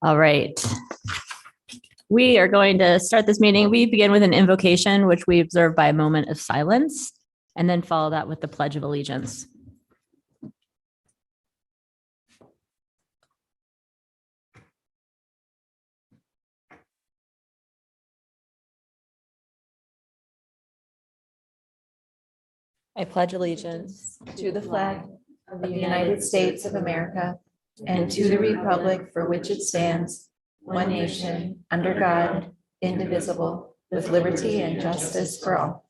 All right. We are going to start this meeting. We begin with an invocation, which we observe by a moment of silence, and then follow that with the Pledge of Allegiance. I pledge allegiance to the flag of the United States of America and to the republic for which it stands, one nation, under God, indivisible, with liberty and justice for all.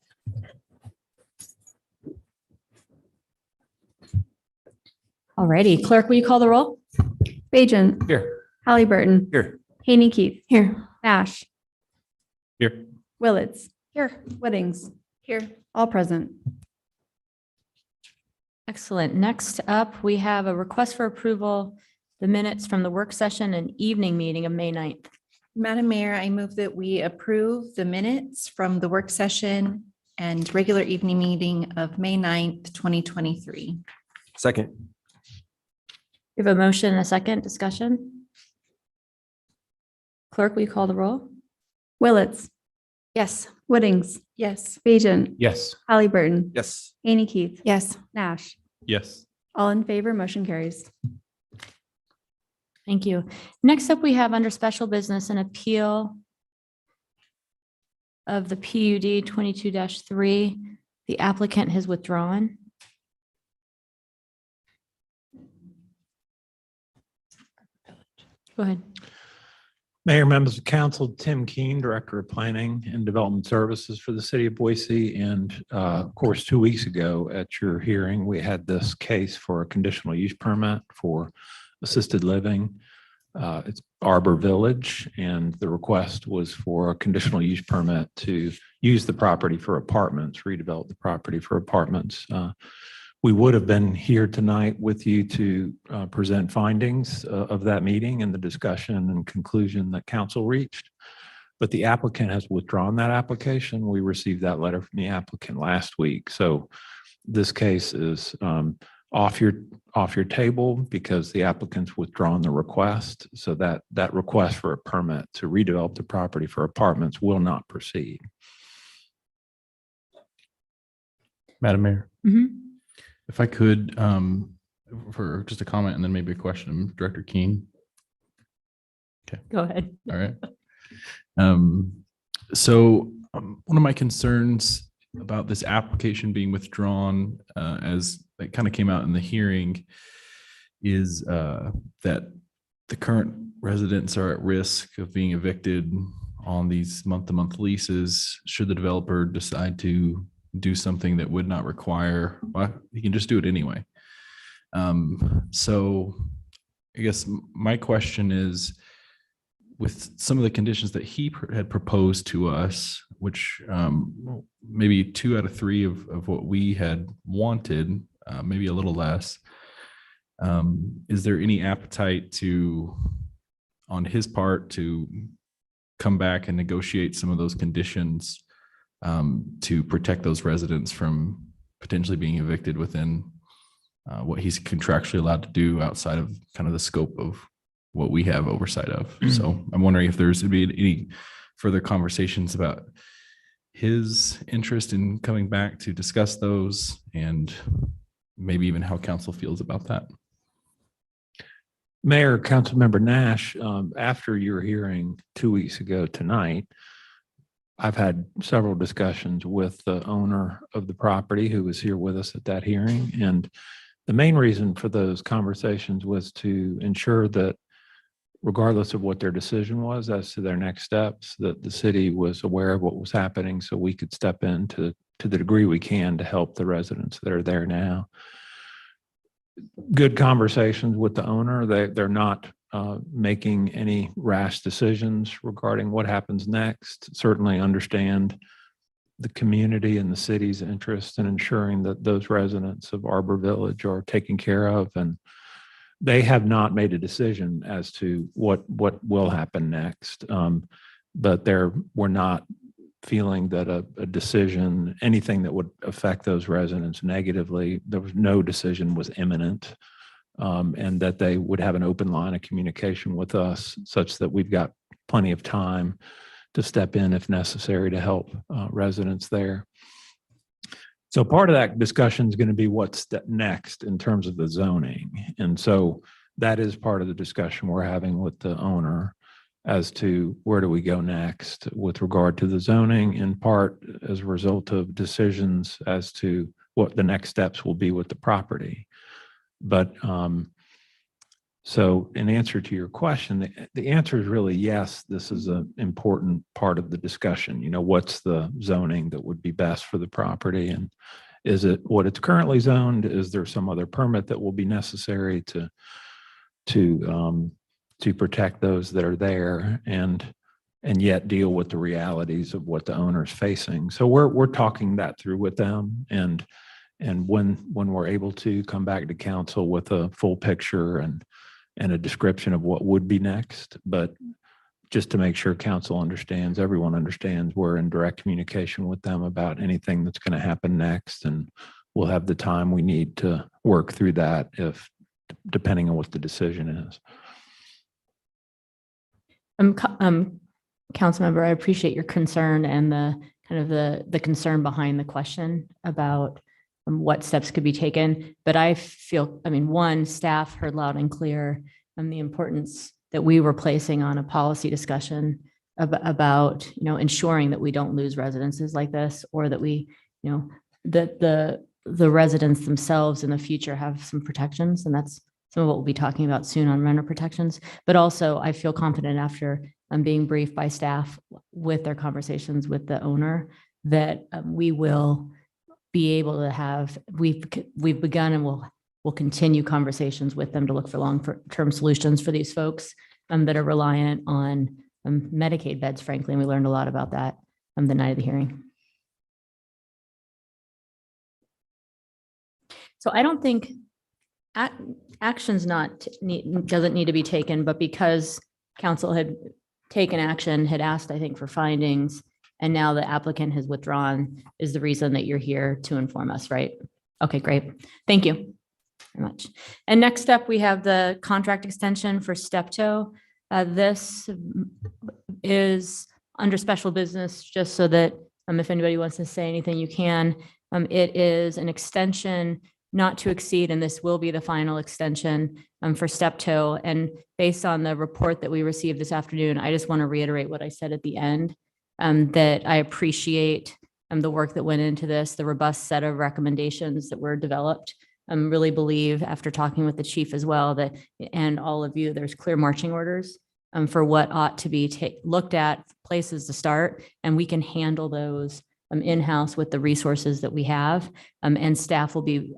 All righty. Clerk, will you call the roll? Bajan. Here. Halliburton. Here. Haney Keith. Here. Nash. Here. Willits. Here. Whittings. Here. All present. Excellent. Next up, we have a request for approval, the minutes from the work session and evening meeting of May 9th. Madam Mayor, I move that we approve the minutes from the work session and regular evening meeting of May 9th, 2023. Second. We have a motion and a second discussion. Clerk, will you call the roll? Willits. Yes. Whittings. Yes. Bajan. Yes. Halliburton. Yes. Haney Keith. Yes. Nash. Yes. All in favor, motion carries. Thank you. Next up, we have under special business an appeal of the PUD 22-3. The applicant has withdrawn. Go ahead. Mayor, members of council, Tim Keene, Director of Planning and Development Services for the city of Boise. And of course, 2 weeks ago at your hearing, we had this case for a conditional use permit for assisted living. It's Arbor Village, and the request was for a conditional use permit to use the property for apartments, redevelop the property for apartments. We would have been here tonight with you to present findings of that meeting and the discussion and conclusion that council reached. But the applicant has withdrawn that application. We received that letter from the applicant last week. So this case is off your table because the applicant's withdrawn the request. So that request for a permit to redevelop the property for apartments will not proceed. Madam Mayor, Mm-hmm. if I could, for just a comment and then maybe a question, Director Keene. Go ahead. All right. So one of my concerns about this application being withdrawn, as it kind of came out in the hearing, is that the current residents are at risk of being evicted on these month-to-month leases should the developer decide to do something that would not require, well, he can just do it anyway. So I guess my question is, with some of the conditions that he had proposed to us, which maybe 2 out of 3 of what we had wanted, maybe a little less, is there any appetite on his part to come back and negotiate some of those conditions to protect those residents from potentially being evicted within what he's contractually allowed to do outside of kind of the scope of what we have oversight of? So I'm wondering if there's be any further conversations about his interest in coming back to discuss those, and maybe even how council feels about that. Mayor, Councilmember Nash, after your hearing 2 weeks ago tonight, I've had several discussions with the owner of the property who was here with us at that hearing. And the main reason for those conversations was to ensure that regardless of what their decision was as to their next steps, that the city was aware of what was happening so we could step in to the degree we can to help the residents that are there now. Good conversations with the owner. They're not making any rash decisions regarding what happens next. Certainly understand the community and the city's interest in ensuring that those residents of Arbor Village are taken care of, and they have not made a decision as to what will happen next. But we're not feeling that a decision, anything that would affect those residents negatively, no decision was imminent. and that they would have an open line of communication with us such that we've got plenty of time to step in if necessary to help residents there. So part of that discussion is going to be what's next in terms of the zoning. And so that is part of the discussion we're having with the owner as to where do we go next with regard to the zoning, in part as a result of decisions as to what the next steps will be with the property. But so in answer to your question, the answer is really yes, this is an important part of the discussion. You know, what's the zoning that would be best for the property? And is it what it's currently zoned? Is there some other permit that will be necessary to protect those that are there and yet deal with the realities of what the owner's facing? So we're talking that through with them, and when we're able to come back to council with a full picture and a description of what would be next. But just to make sure council understands, everyone understands, we're in direct communication with them about anything that's going to happen next, and we'll have the time we need to work through that if depending on what the decision is. Council member, I appreciate your concern and the kind of the concern behind the question about what steps could be taken. But I feel, I mean, one, staff heard loud and clear the importance that we were placing on a policy discussion about, you know, ensuring that we don't lose residences like this, or that we, you know, that the residents themselves in the future have some protections. And that's some of what we'll be talking about soon on renter protections. But also I feel confident after I'm being briefed by staff with their conversations with the owner that we will be able to have, we've begun and we'll continue conversations with them to look for long-term solutions for these folks that are reliant on Medicaid beds, frankly. And we learned a lot about that the night of the hearing. So I don't think action's doesn't need to be taken, but because council had taken action, had asked, I think, for findings, and now the applicant has withdrawn is the reason that you're here to inform us, right? Okay, great. Thank you very much. And next up, we have the contract extension for Steptoe. This is under special business, just so that if anybody wants to say anything, you can. It is an extension not to exceed, and this will be the final extension for Steptoe. And based on the report that we received this afternoon, I just want to reiterate what I said at the end. That I appreciate the work that went into this, the robust set of recommendations that were developed. Really believe, after talking with the chief as well, that, and all of you, there's clear marching orders for what ought to be looked at, places to start, and we can handle those in-house with the resources that we have, and staff will be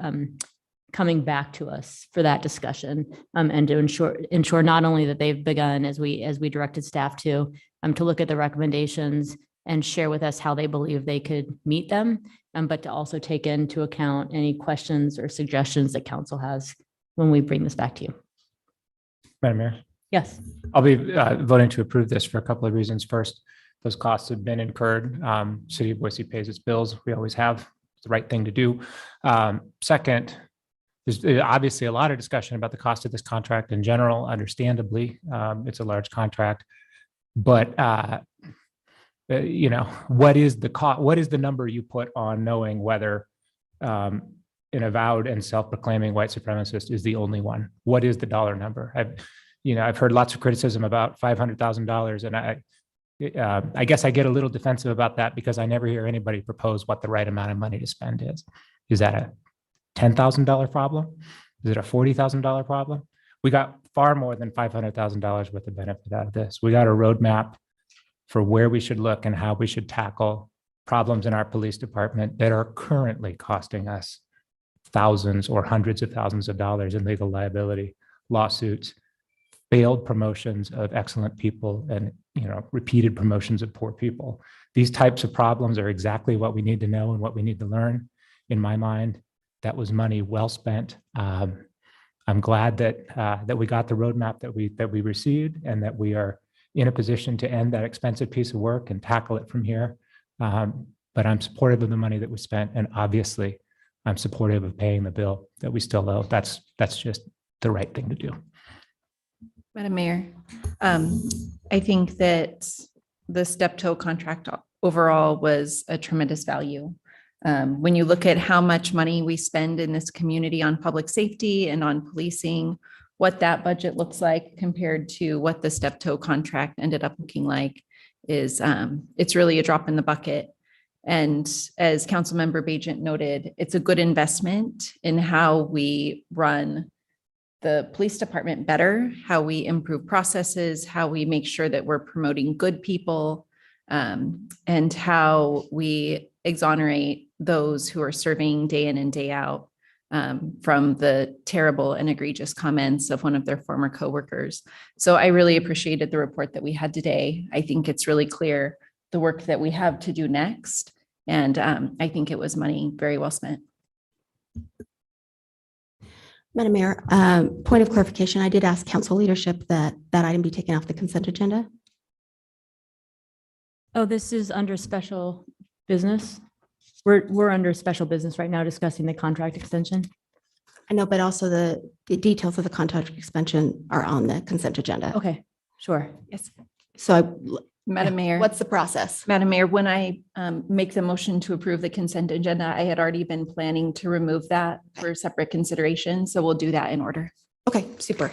coming back to us for that discussion and to ensure not only that they've begun, as we directed staff to look at the recommendations and share with us how they believe they could meet them, but to also take into account any questions or suggestions that council has when we bring this back to you. Madam Mayor, Yes. I'll be voting to approve this for a couple of reasons. First, those costs have been incurred. City of Boise pays its bills. We always have. It's the right thing to do. Second, there's obviously a lot of discussion about the cost of this contract in general. Understandably, it's a large contract, but you know, what is the cost? What is the number you put on knowing whether an avowed and self-proclaiming white supremacist is the only one? What is the dollar number? I've heard lots of criticism about $500,000, and I guess I get a little defensive about that because I never hear anybody propose what the right amount of money to spend is. Is that a $10,000 problem? Is it a $40,000 problem? We got far more than $500,000 worth of benefit out of this. We got a roadmap for where we should look and how we should tackle problems in our police department that are currently costing us thousands or hundreds of thousands of dollars in legal liability, lawsuits, failed promotions of excellent people, and repeated promotions of poor people. These types of problems are exactly what we need to know and what we need to learn. In my mind, that was money well spent. I'm glad that we got the roadmap that we received, and that we are in a position to end that expensive piece of work and tackle it from here. But I'm supportive of the money that was spent, and obviously I'm supportive of paying the bill that we still owe. That's just the right thing to do. Madam Mayor, I think that the Steptoe contract overall was a tremendous value. When you look at how much money we spend in this community on public safety and on policing, what that budget looks like compared to what the Steptoe contract ended up looking like is, it's really a drop in the bucket. And as Councilmember Bajent noted, it's a good investment in how we run the police department better, how we improve processes, how we make sure that we're promoting good people, and how we exonerate those who are serving day in and day out from the terrible and egregious comments of one of their former coworkers. So I really appreciated the report that we had today. I think it's really clear the work that we have to do next. And I think it was money very well spent. Madam Mayor, point of clarification, I did ask council leadership that that item be taken off the consent agenda. Oh, this is under special business. We're under special business right now discussing the contract extension. I know, but also the details of the contract extension are on the consent agenda. Okay, sure. Yes. So Madam Mayor. what's the process? Madam Mayor, when I make the motion to approve the consent agenda, I had already been planning to remove that for separate consideration. So we'll do that in order. Okay, super.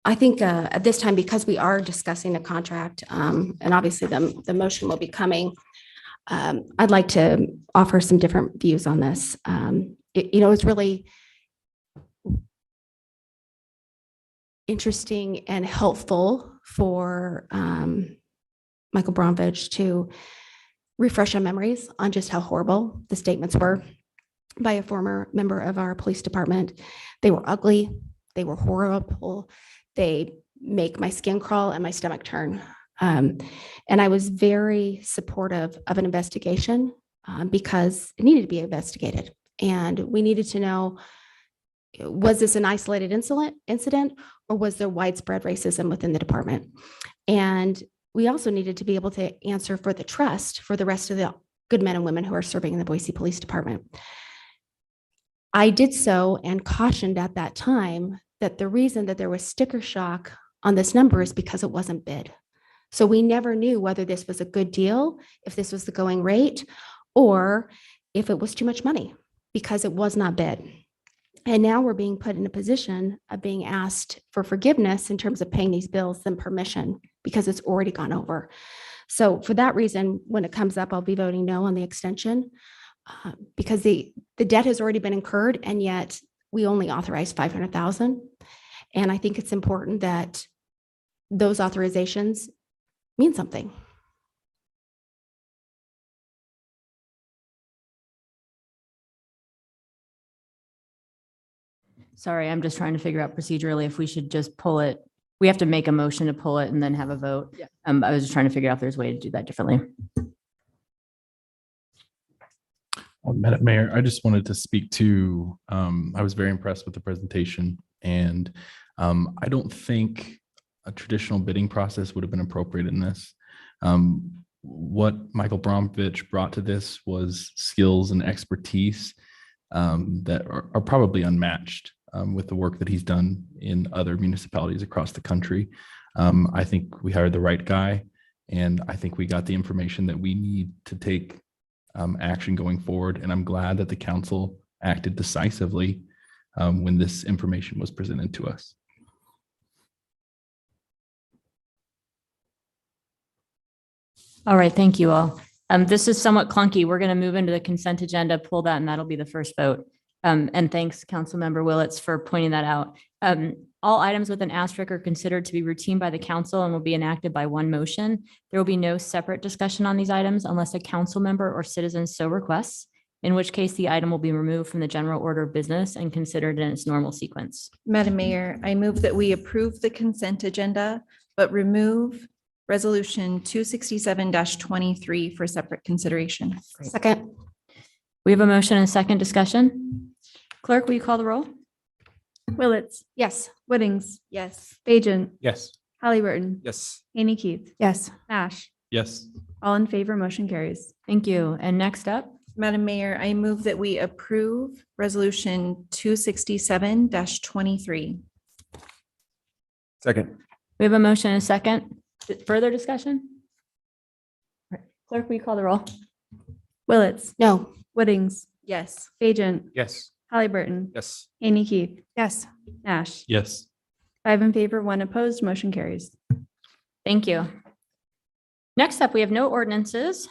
I think at this time, because we are discussing a contract, and obviously the motion will be coming, I'd like to offer some different views on this. It's really interesting and helpful for Michael Bromwich to refresh our memories on just how horrible the statements were by a former member of our police department. They were ugly. They were horrible. They make my skin crawl and my stomach turn. And I was very supportive of an investigation because it needed to be investigated. And we needed to know, was this an isolated incident or was there widespread racism within the department? And we also needed to be able to answer for the trust for the rest of the good men and women who are serving in the Boise Police Department. I did so and cautioned at that time that the reason that there was sticker shock on this number is because it wasn't bid. So we never knew whether this was a good deal, if this was the going rate, or if it was too much money because it was not bid. And now we're being put in a position of being asked for forgiveness in terms of paying these bills than permission because it's already gone over. So for that reason, when it comes up, I'll be voting no on the extension because the debt has already been incurred and yet we only authorized 500,000. And I think it's important that those authorizations mean something. Sorry, I'm just trying to figure out procedurally if we should just pull it. We have to make a motion to pull it and then have a vote. Yeah. I was just trying to figure out if there's a way to do that differently. Madam Mayor, I just wanted to speak to, I was very impressed with the presentation and I don't think a traditional bidding process would have been appropriate in this. What Michael Bromwich brought to this was skills and expertise that are probably unmatched with the work that he's done in other municipalities across the country. I think we hired the right guy and I think we got the information that we need to take action going forward. And I'm glad that the council acted decisively when this information was presented to us. All right, thank you all. This is somewhat clunky. We're going to move into the consent agenda, pull that, and that'll be the first vote. And thanks, Councilmember Willits, for pointing that out. All items with an asterisk are considered to be routine by the council and will be enacted by one motion. There will be no separate discussion on these items unless a council member or citizen so requests, in which case the item will be removed from the general order of business and considered in its normal sequence. Madam Mayor, I move that we approve the consent agenda, but remove Resolution 267-23 for separate consideration. Second. We have a motion and a second discussion. Clerk, will you call the roll? Willetts, Yes. Whittings, Yes. Bajent, Yes. Halliburton, Yes. Haney Keith, Yes. Nash, Yes. all in favor, motion carries. Thank you. And next up, Madam Mayor, I move that we approve Resolution 267-23. Second. We have a motion and a second. Further discussion? Clerk, will you call the roll? Willetts, No. Woodings, Yes. Bajent, Yes. Halliburton, Yes. Haney Keith, Yes. Nash. Yes. 5 in favor, 1 opposed, motion carries. Thank you. Next up, we have no ordinances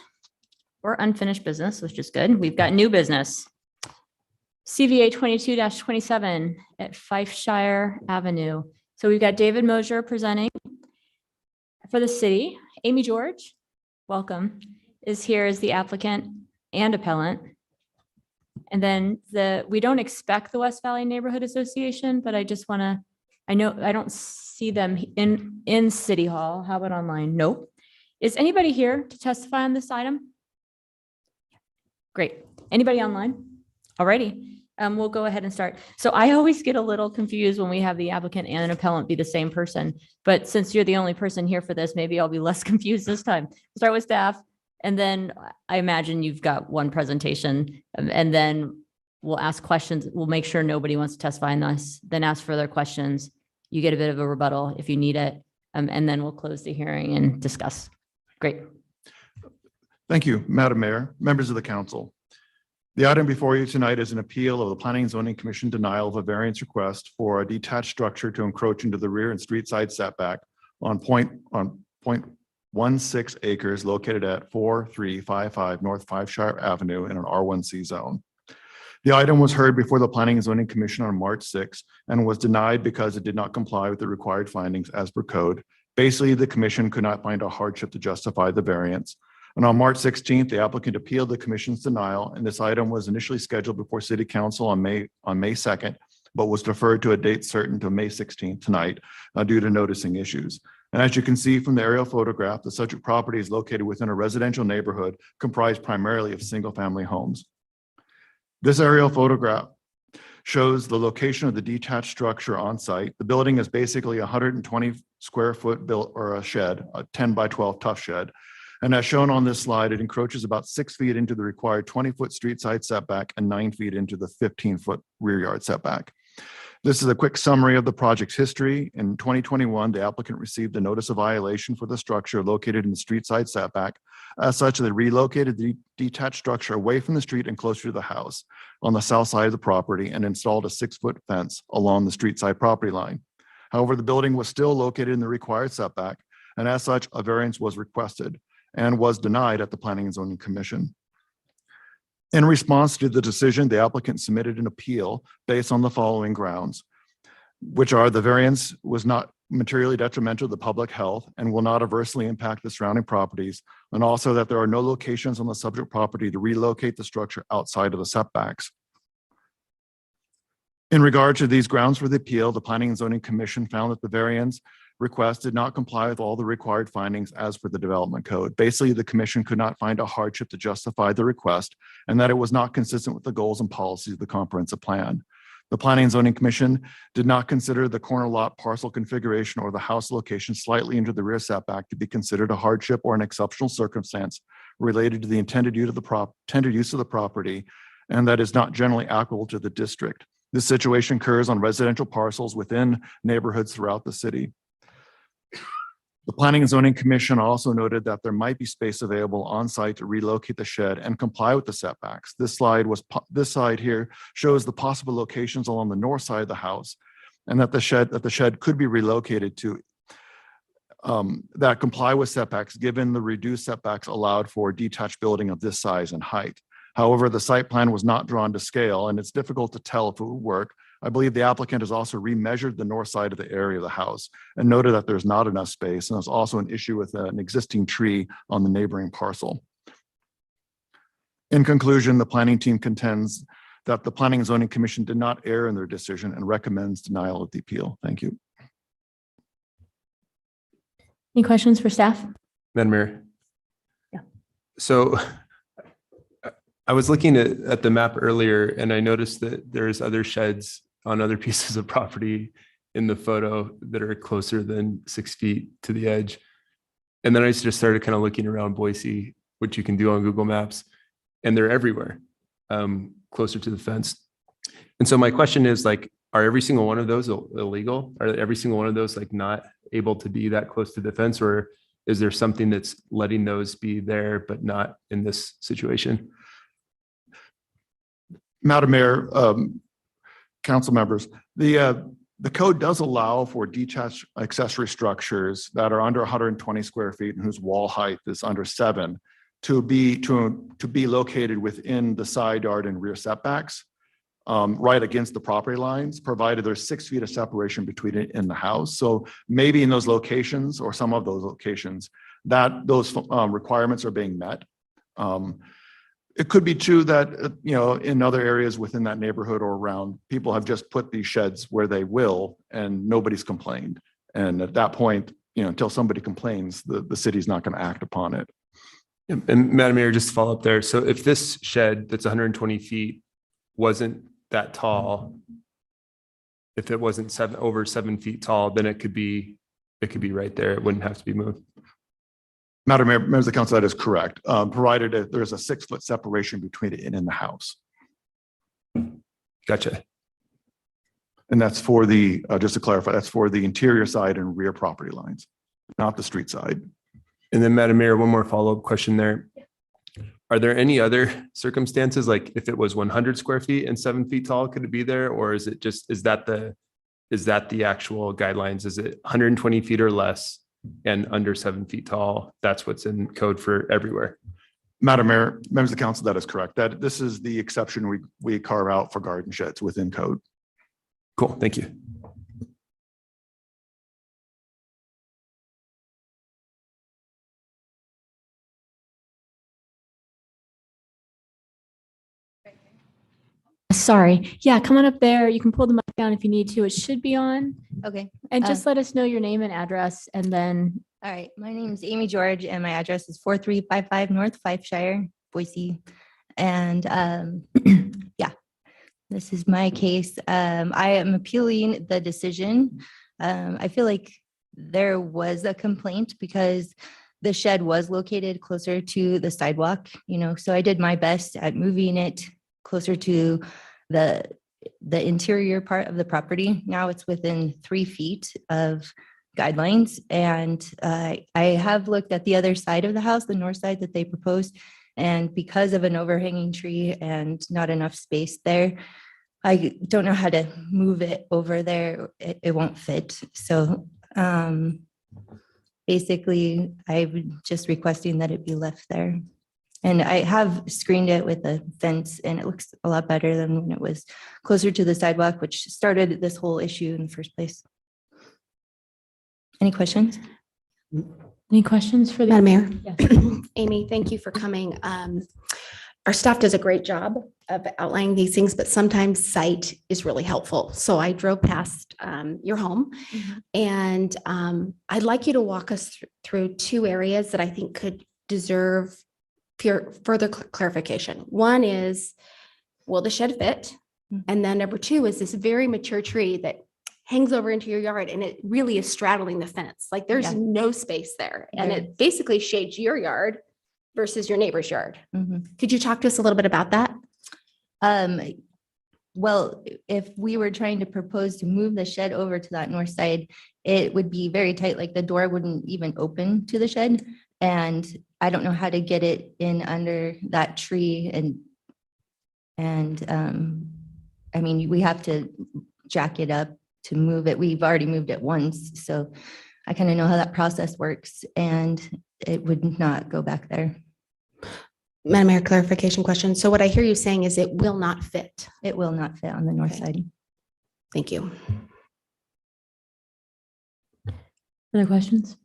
or unfinished business, which is good. We've got new business. CVA 22-27 at Fifeshire Avenue. So we've got David Mosier presenting for the city. Amy George, welcome, is here as the applicant and appellant. And then we don't expect the West Valley Neighborhood Association, but I just want to, I know I don't see them in City Hall. How about online? Nope. Is anybody here to testify on this item? Great. Anybody online? Alrighty. We'll go ahead and start. So I always get a little confused when we have the applicant and an appellant be the same person. But since you're the only person here for this, maybe I'll be less confused this time. Start with staff. And then I imagine you've got one presentation and then we'll ask questions. We'll make sure nobody wants to testify on this, then ask further questions. You get a bit of a rebuttal if you need it. And then we'll close the hearing and discuss. Great. Thank you, Madam Mayor, members of the council. The item before you tonight is an appeal of the Planning and Zoning Commission denial of a variance request for a detached structure to encroach into the rear and street side setback on 0.16 acres located at 4355 North Fifeshire Avenue in an R1C zone. The item was heard before the Planning and Zoning Commission on March 6 and was denied because it did not comply with the required findings as per code. Basically, the commission could not find a hardship to justify the variance. And on March 16th, the applicant appealed the commission's denial, and this item was initially scheduled before City Council on May 2nd, but was deferred to a date certain to May 16th tonight due to noticing issues. And as you can see from the aerial photograph, the subject property is located within a residential neighborhood comprised primarily of single-family homes. This aerial photograph shows the location of the detached structure on site. The building is basically 120 square foot built or a shed, a 10 by 12 tough shed. And as shown on this slide, it encroaches about 6 feet into the required 20-foot street side setback and 9 feet into the 15-foot rear yard setback. This is a quick summary of the project's history. In 2021, the applicant received a notice of violation for the structure located in the street side setback. As such, they relocated the detached structure away from the street and closer to the house on the south side of the property and installed a 6-foot fence along the street side property line. However, the building was still located in the required setback, and as such, a variance was requested and was denied at the Planning and Zoning Commission. In response to the decision, the applicant submitted an appeal based on the following grounds, which are the variance was not materially detrimental to the public health and will not adversely impact the surrounding properties, and also that there are no locations on the subject property to relocate the structure outside of the setbacks. In regard to these grounds for the appeal, the Planning and Zoning Commission found that the variance request did not comply with all the required findings as per the development code. Basically, the commission could not find a hardship to justify the request and that it was not consistent with the goals and policies of the comprehensive plan. The Planning and Zoning Commission did not consider the corner lot parcel configuration or the house location slightly into the rear setback to be considered a hardship or an exceptional circumstance related to the intended use of the property, and that is not generally applicable to the district. This situation occurs on residential parcels within neighborhoods throughout the city. The Planning and Zoning Commission also noted that there might be space available on site to relocate the shed and comply with the setbacks. This slide here shows the possible locations along the north side of the house, and that the shed could be relocated to that comply with setbacks given the reduced setbacks allowed for a detached building of this size and height. However, the site plan was not drawn to scale, and it's difficult to tell if it would work. I believe the applicant has also remeasured the north side of the area of the house and noted that there's not enough space, and there's also an issue with an existing tree on the neighboring parcel. In conclusion, the planning team contends that the Planning and Zoning Commission did not err in their decision and recommends denial of the appeal. Thank you. Any questions for staff? Madam Mayor. Yeah. So I was looking at the map earlier and I noticed that there's other sheds on other pieces of property in the photo that are closer than 6 feet to the edge. And then I just started kind of looking around Boise, which you can do on Google Maps. and they're everywhere, closer to the fence. And so my question is like, are every single one of those illegal? Are every single one of those like not able to be that close to the fence, or is there something that's letting those be there, but not in this situation? Madam Mayor, council members, the code does allow for detached accessory structures that are under 120 square feet and whose wall height is under 7 to be located within the side yard and rear setbacks, right against the property lines, provided there's 6 feet of separation between it and the house. So maybe in those locations or some of those locations that those requirements are being met. It could be true that, in other areas within that neighborhood or around, people have just put these sheds where they will and nobody's complained. And at that point, until somebody complains, the city's not going to act upon it. And Madam Mayor, just to follow up there. So if this shed that's 120 feet wasn't that tall, if it wasn't over 7 feet tall, then it could be right there. It wouldn't have to be moved. Madam Mayor, members of the council, that is correct. Provided that there's a 6 foot separation between it and in the house. Gotcha. And that's for the, just to clarify, that's for the interior side and rear property lines, not the street side. And then Madam Mayor, one more follow-up question there. Are there any other circumstances, like if it was 100 square feet and 7 feet tall, could it be there? Or is it just, is that the actual guidelines? Is it 120 feet or less and under 7 feet tall? That's what's in code for everywhere. Madam Mayor, members of the council, that is correct. That this is the exception we carve out for garden sheds within code. Cool, thank you. Sorry. Yeah, come on up there. You can pull the mic down if you need to. It should be on. Okay. And just let us know your name and address, and then All right. My name is Amy George and my address is 4355 North Fifeshire, Boise. And yeah, this is my case. I am appealing the decision. I feel like there was a complaint because the shed was located closer to the sidewalk, so I did my best at moving it closer to the interior part of the property. Now it's within 3 feet of guidelines. And I have looked at the other side of the house, the north side that they proposed. And because of an overhanging tree and not enough space there, I don't know how to move it over there. It won't fit. So basically, I'm just requesting that it be left there. And I have screened it with a fence and it looks a lot better than when it was closer to the sidewalk, which started this whole issue in the first place. Any questions? any questions for the? Madam Mayor. Yes. Amy, thank you for coming. Our staff does a great job of outlining these things, but sometimes sight is really helpful. So I drove past your home and I'd like you to walk us through 2 areas that I think could deserve further clarification. One is, will the shed fit? And then number 2 is this very mature tree that hangs over into your yard and it really is straddling the fence. Like there's no space there. And it basically shades your yard versus your neighbor's yard. Could you talk to us a little bit about that? Well, if we were trying to propose to move the shed over to that north side, it would be very tight, like the door wouldn't even open to the shed. And I don't know how to get it in under that tree. And I mean, we have to jack it up to move it. We've already moved it once. So I kind of know how that process works and it would not go back there. Madam Mayor, clarification question. So what I hear you saying is it will not fit. It will not fit on the north side. Thank you. Other questions?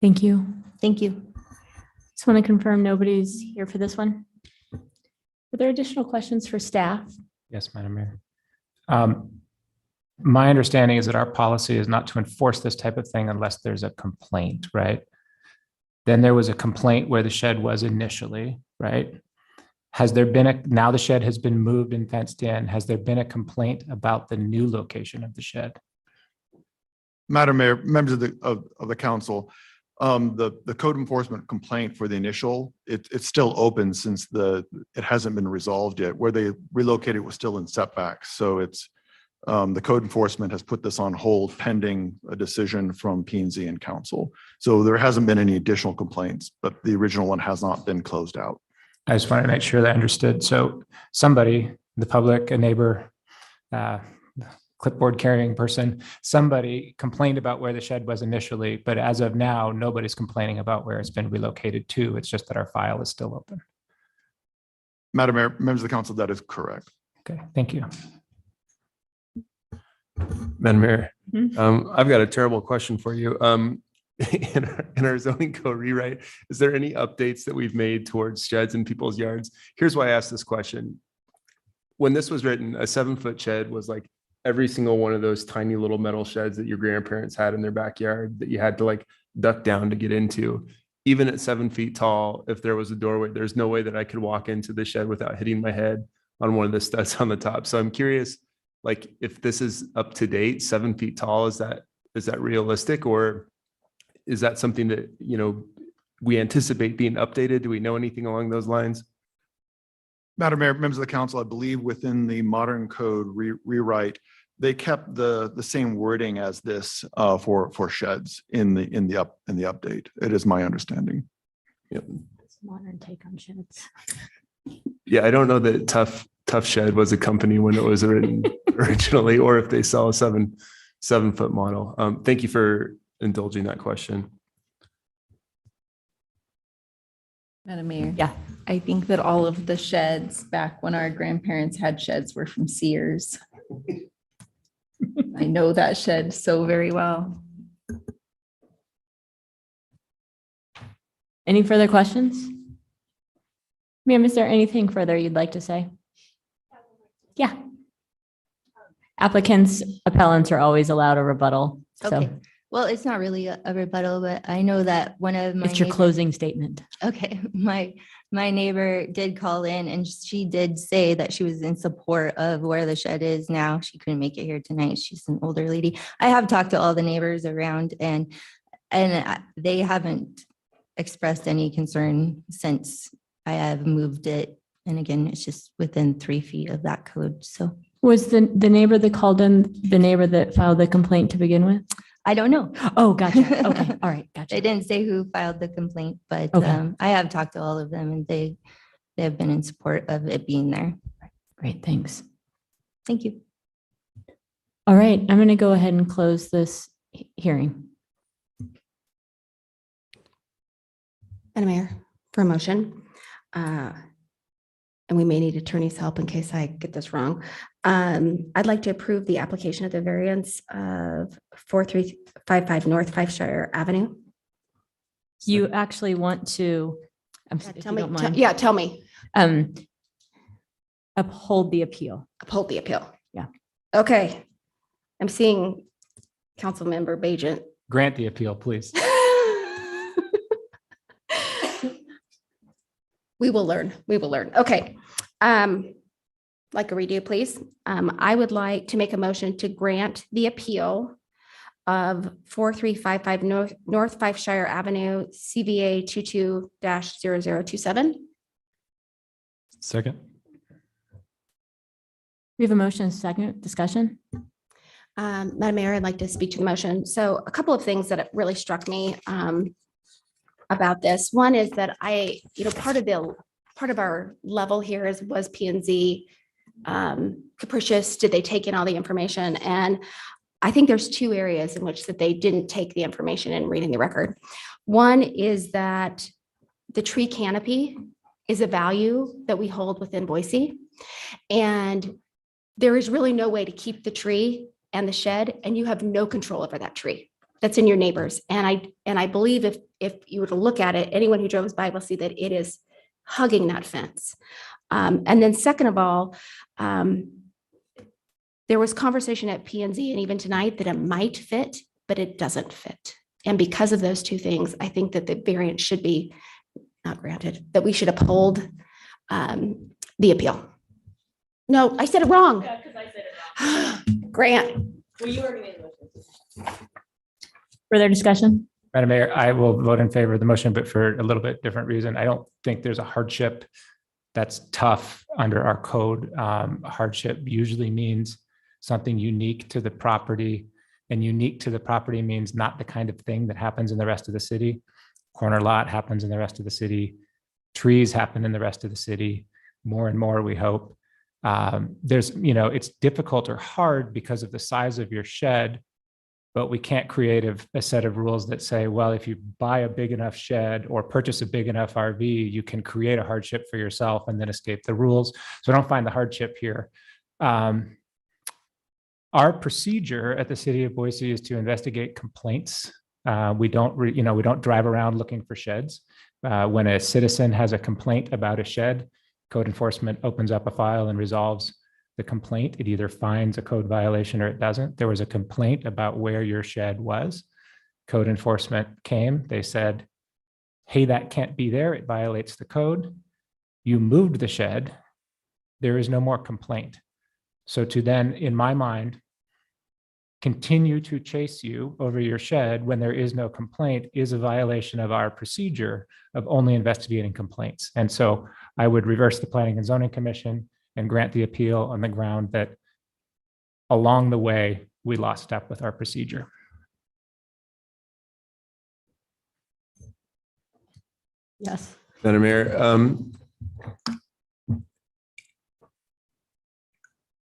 Thank you. Thank you. Just want to confirm nobody's here for this one. Are there additional questions for staff? Yes, Madam Mayor. My understanding is that our policy is not to enforce this type of thing unless there's a complaint, right? Then there was a complaint where the shed was initially, right? Has there been now the shed has been moved and fenced in, has there been a complaint about the new location of the shed? Madam Mayor, members of the council, The code enforcement complaint for the initial, it's still open since it hasn't been resolved yet. Where they relocated was still in setbacks. So it's, the code enforcement has put this on hold pending a decision from P&Z and council. So there hasn't been any additional complaints, but the original one has not been closed out. I just wanted to make sure that I understood. So somebody, the public, a neighbor, clipboard carrying person, somebody complained about where the shed was initially, but as of now, nobody's complaining about where it's been relocated to. It's just that our file is still open. Madam Mayor, members of the council, that is correct. Okay, thank you. Madam Mayor, Mhm. I've got a terrible question for you. In our zoning code rewrite, is there any updates that we've made towards sheds in people's yards? Here's why I asked this question. When this was written, a 7-foot shed was like every single one of those tiny little metal sheds that your grandparents had in their backyard that you had to like duck down to get into. Even at 7 feet tall, if there was a doorway, there's no way that I could walk into the shed without hitting my head on one of the studs on the top. So I'm curious, like if this is up to date, 7 feet tall, is that realistic, or is that something that, we anticipate being updated? Do we know anything along those lines? Madam Mayor, members of the council, I believe within the modern code rewrite, they kept the same wording as this for sheds in the update. It is my understanding. Yep. It's a modern take on sheds. Yeah, I don't know that Tough Shed was a company when it was written originally, or if they sell a 7-foot model. Thank you for indulging that question. Madam Mayor. Yeah. I think that all of the sheds back when our grandparents had sheds were from Sears. I know that shed so very well. Any further questions? Ma'am, is there anything further you'd like to say? Yeah. Applicants, appellants are always allowed a rebuttal. Okay. So Well, it's not really a rebuttal, but I know that one of my it's your neighbors- closing statement. Okay, my neighbor did call in and she did say that she was in support of where the shed is now. She couldn't make it here tonight. She's an older lady. I have talked to all the neighbors around and they haven't expressed any concern since I have moved it. And again, it's just within 3 feet of that code. So Was the neighbor that called in the neighbor that filed the complaint to begin with? I don't know. Oh, gotcha. Okay. All right. Gotcha. They didn't say who filed the complaint, but Okay. I have talked to all of them and they have been in support of it being there. Great. Thanks. Thank you. All right. I'm going to go ahead and close this hearing. Madam Mayor, for a motion, and we may need attorney's help in case I get this wrong. I'd like to approve the application of the variance of 4355 North Five Shire Avenue. You actually want to, if Tell you me, don't mind, yeah, tell me, uphold the appeal. uphold the appeal. Yeah. Okay. I'm seeing Councilmember Bajent. Grant the appeal, please. We will learn. We will learn. Okay. Like a redo, please. I would like to make a motion to grant the appeal of 4355 North Five Shire Avenue, CVA 22-0027. Second. We have a motion, second discussion. Madam Mayor, I'd like to speak to the motion. So a couple of things that really struck me about this. One is that part of our level here was P&Z capricious? Did they take in all the information? And I think there's two areas in which that they didn't take the information in reading the record. One is that the tree canopy is a value that we hold within Boise. And there is really no way to keep the tree and the shed, and you have no control over that tree. That's in your neighbors. And I believe if you were to look at it, anyone who drove by will see that it is hugging that fence. And then second of all, there was conversation at P&Z and even tonight that it might fit, but it doesn't fit. And because of those two things, I think that the variance should be not granted, that we should uphold the appeal. No, I said it wrong. Yeah, because I said it wrong. Grant. Well, you already made the motion. Further discussion? Madam Mayor, I will vote in favor of the motion, but for a little bit different reason. I don't think there's a hardship that's tough under our code. Hardship usually means something unique to the property, and unique to the property means not the kind of thing that happens in the rest of the city. Corner lot happens in the rest of the city. Trees happen in the rest of the city. More and more, we hope. It's difficult or hard because of the size of your shed, but we can't create a set of rules that say, well, if you buy a big enough shed or purchase a big enough RV, you can create a hardship for yourself and then escape the rules. So I don't find the hardship here. Our procedure at the city of Boise is to investigate complaints. We don't drive around looking for sheds. When a citizen has a complaint about a shed, code enforcement opens up a file and resolves the complaint. It either finds a code violation or it doesn't. There was a complaint about where your shed was. Code enforcement came. They said, hey, that can't be there. It violates the code. You moved the shed. There is no more complaint. So to then, in my mind, continue to chase you over your shed when there is no complaint is a violation of our procedure of only investigating complaints. And so I would reverse the Planning and Zoning Commission and grant the appeal on the ground that along the way, we lost step with our procedure. Yes. Madam Mayor,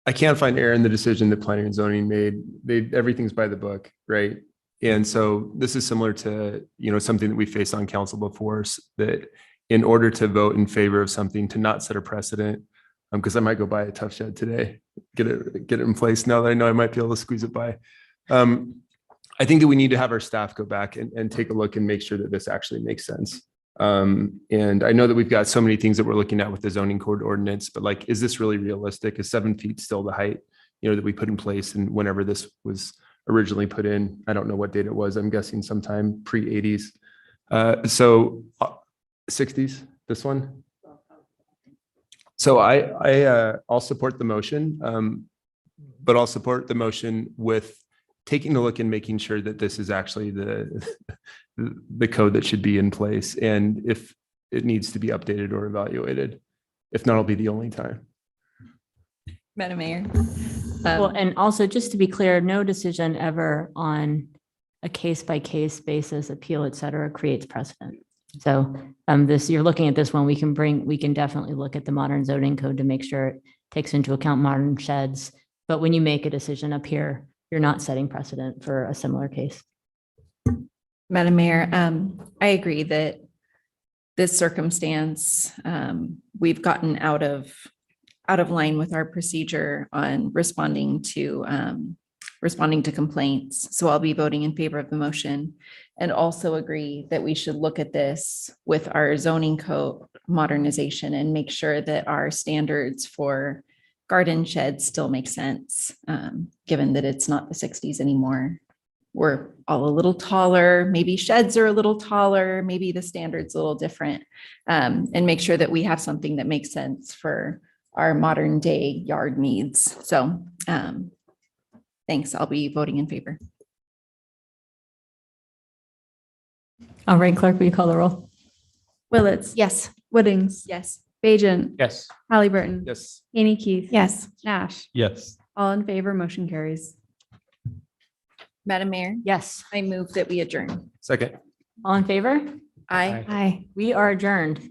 I can't find error in the decision that planning and zoning made. Everything's by the book, right? And so this is similar to, something that we faced on council before, that in order to vote in favor of something, to not set a precedent, because I might go buy a tough shed today, get it in place now that I know I might be able to squeeze it by. I think that we need to have our staff go back and take a look and make sure that this actually makes sense. And I know that we've got so many things that we're looking at with the zoning code ordinance, but is this really realistic? Is 7 feet still the height, that we put in place? And whenever this was originally put in, I don't know what date it was. I'm guessing sometime pre-80s. So 60s, this one. So I'll support the motion, but I'll support the motion with taking a look and making sure that this is actually the code that should be in place. And if it needs to be updated or evaluated, if not, it'll be the only time. Madam Mayor. Well, and also just to be clear, no decision ever on a case by case basis, appeal, et cetera, creates precedent. So you're looking at this one, we can definitely look at the modern zoning code to make sure it takes into account modern sheds. But when you make a decision up here, you're not setting precedent for a similar case. Madam Mayor, I agree that this circumstance, we've gotten out of line with our procedure on responding to complaints. So I'll be voting in favor of the motion, and also agree that we should look at this with our zoning code modernization and make sure that our standards for garden sheds still make sense, given that it's not the 60s anymore. We're all a little taller, maybe sheds are a little taller, maybe the standard's a little different, and make sure that we have something that makes sense for our modern day yard needs. So thanks, I'll be voting in favor. All right, clerk, will you call the roll? Willetts. Yes. Woodings. Yes. Bajent. Yes. Halliburton. Yes. Haney Keith. Yes. Nash. Yes. All in favor, motion carries. Madam Mayor, Yes. I move that we adjourn. Second. All in favor? Aye. Aye. We are adjourned.